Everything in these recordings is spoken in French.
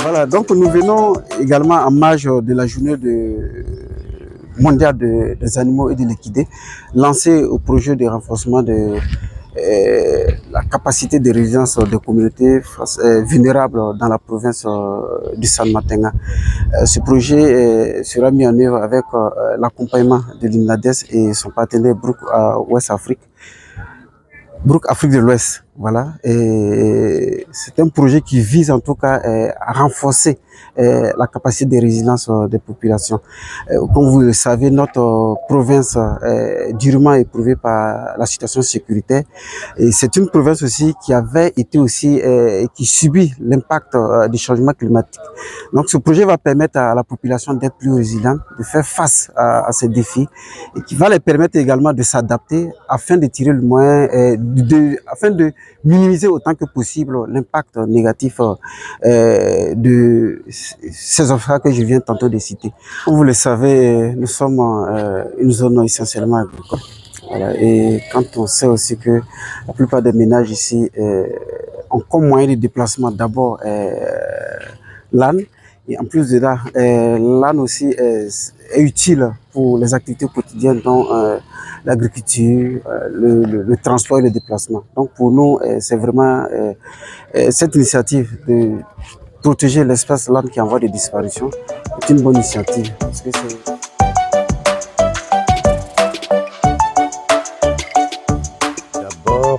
Voilà, donc nous venons également en marge de la journée mondiale des animaux et de l'équidé, lancer au projet de renforcement de la capacité de résilience des communautés vulnérables dans la province du Salmantinga. Ce projet sera mis en œuvre avec l'accompagnement de l'INADES et son partenaire Brook West Afrique. Brook Afrique de l'Ouest, voilà. Et c'est un projet qui vise en tout cas à renforcer la capacité de résilience des populations. Comme vous le savez, notre province est durement éprouvée par la situation sécuritaire. Et c'est une province aussi qui avait été aussi, qui subit l'impact du changement climatique. Donc ce projet va permettre à la population d'être plus résiliente, de faire face à ces défis et qui va les permettre également de s'adapter afin de tirer le moyen, afin de minimiser autant que possible l'impact négatif de ces obstacles que je viens tantôt de citer. Comme vous le savez, nous sommes une zone essentiellement agricole. Voilà. Et quand on sait aussi que la plupart des ménages ici ont comme moyen de déplacement d'abord l'âne, et en plus de là, l'âne aussi est utile pour les activités quotidiennes, dont l'agriculture, le transport et le déplacement. Donc pour nous, c'est vraiment cette initiative de protéger l'espèce l'âne qui est en voie de disparition est une bonne initiative. Parce que d'abord,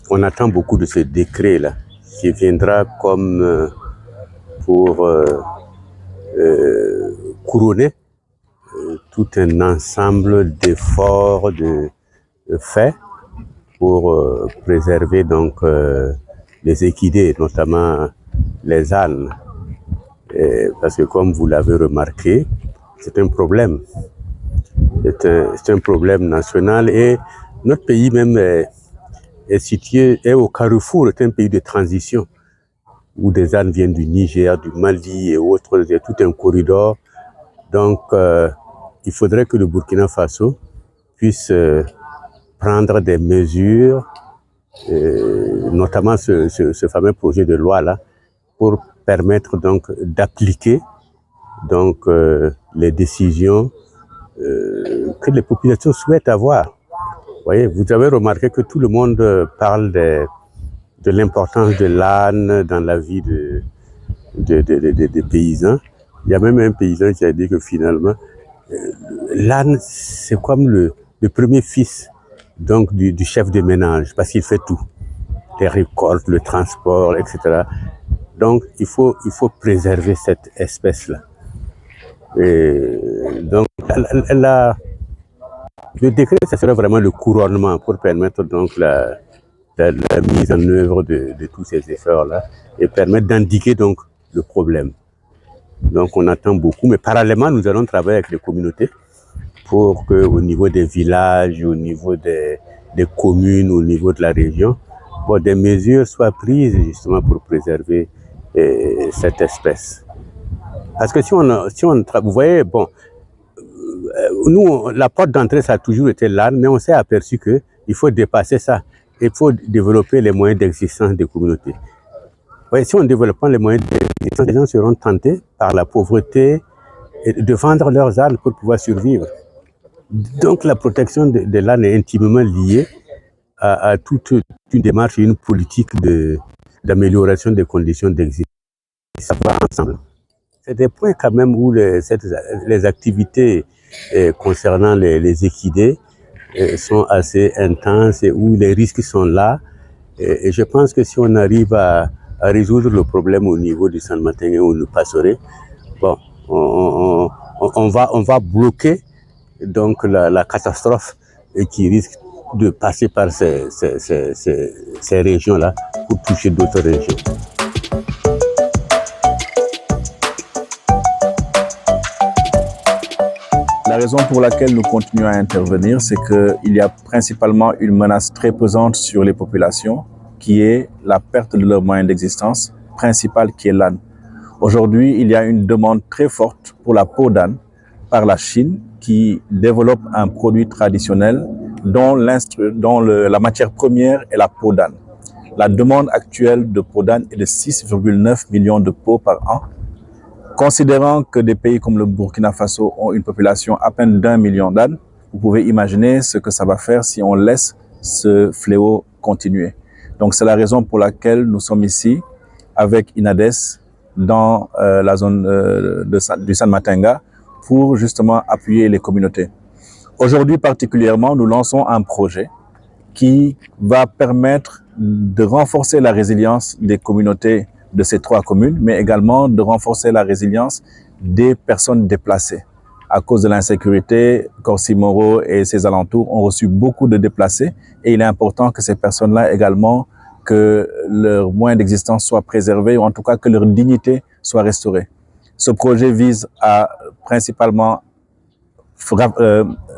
on attend beaucoup de ce décret-là qui viendra comme pour couronner tout un ensemble d'efforts de faits pour préserver donc les équidés, notamment les ânes. Parce que comme vous l'avez remarqué, c'est un problème. C'est un problème national et notre pays même est situé, est au carrefour, est un pays de transition où des ânes viennent du Niger, du Mali et autres, il y a tout un corridor. Donc, il faudrait que le Burkina Faso puisse prendre des mesures, notamment ce fameux projet de loi-là, pour permettre donc d'appliquer donc les décisions que les populations souhaitent avoir. Vous voyez, vous avez remarqué que tout le monde parle de l'importance de l'âne dans la vie des paysans. Il y a même un paysan qui a dit que finalement, l'âne, c'est comme le premier fils donc du chef de ménage, parce qu'il fait tout. Les récoltes, le transport, etc. Donc, il faut préserver cette espèce-là. Et donc, le décret, ça serait vraiment le couronnement pour permettre donc la mise en œuvre de tous ces efforts-là et permettre d'indiquer donc le problème. Donc on attend beaucoup, mais parallèlement, nous allons travailler avec les communautés pour qu'au niveau des villages, au niveau des communes, au niveau de la région, bon, des mesures soient prises justement pour préserver cette espèce. Parce que si on vous voyez, bon, nous, la porte d'entrée, ça a toujours été l'âne, mais on s'est aperçu qu'il faut dépasser ça. Il faut développer les moyens d'existence des communautés. Ouais, si on ne développe pas les moyens d'existence, les gens seront tentés par la pauvreté et de vendre leurs ânes pour pouvoir survivre. Donc la protection de l'âne est intimement liée à toute une démarche et une politique d'amélioration des conditions d'existence. Ça va ensemble. C'est des points quand même où les activités concernant les équidés sont assez intenses et où les risques sont là. Et je pense que si on arrive à résoudre le problème au niveau du Salmantinga ou du Passeré, bon, on va bloquer donc la catastrophe qui risque de passer par ces régions-là pour toucher d'autres régions. La raison pour laquelle nous continuons à intervenir, c'est qu'il y a principalement une menace très pesante sur les populations, qui est la perte de leurs moyens d'existence, principale qui est l'âne. Aujourd'hui, il y a une demande très forte pour la peau d'âne par la Chine, qui développe un produit traditionnel dont la matière première est la peau d'âne. La demande actuelle de peau d'âne est de 6,9 millions de peaux par an. Considérant que des pays comme le Burkina Faso ont une population à peine d'1 million d'ânes, vous pouvez imaginer ce que ça va faire si on laisse ce fléau continuer. Donc c'est la raison pour laquelle nous sommes ici avec INADES dans la zone du San-Matenga pour justement appuyer les communautés. Aujourd'hui particulièrement, nous lançons un projet qui va permettre de renforcer la résilience des communautés de ces 3 communes, mais également de renforcer la résilience des personnes déplacées. À cause de l'insécurité, Corsimoro et ses alentours ont reçu beaucoup de déplacés et il est important que ces personnes-là également, que leurs moyens d'existence soient préservés ou en tout cas que leur dignité soit restaurée. Ce projet vise à principalement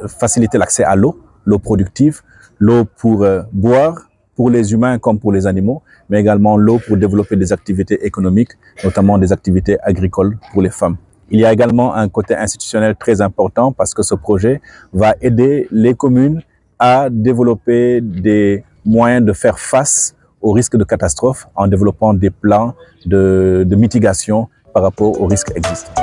faciliter l'accès à l'eau productive, l'eau pour boire, pour les humains comme pour les animaux, mais également l'eau pour développer des activités économiques, notamment des activités agricoles pour les femmes. Il y a également un côté institutionnel très important parce que ce projet va aider les communes à développer des moyens de faire face aux risques de catastrophe en développant des plans de mitigation par rapport aux risques existants.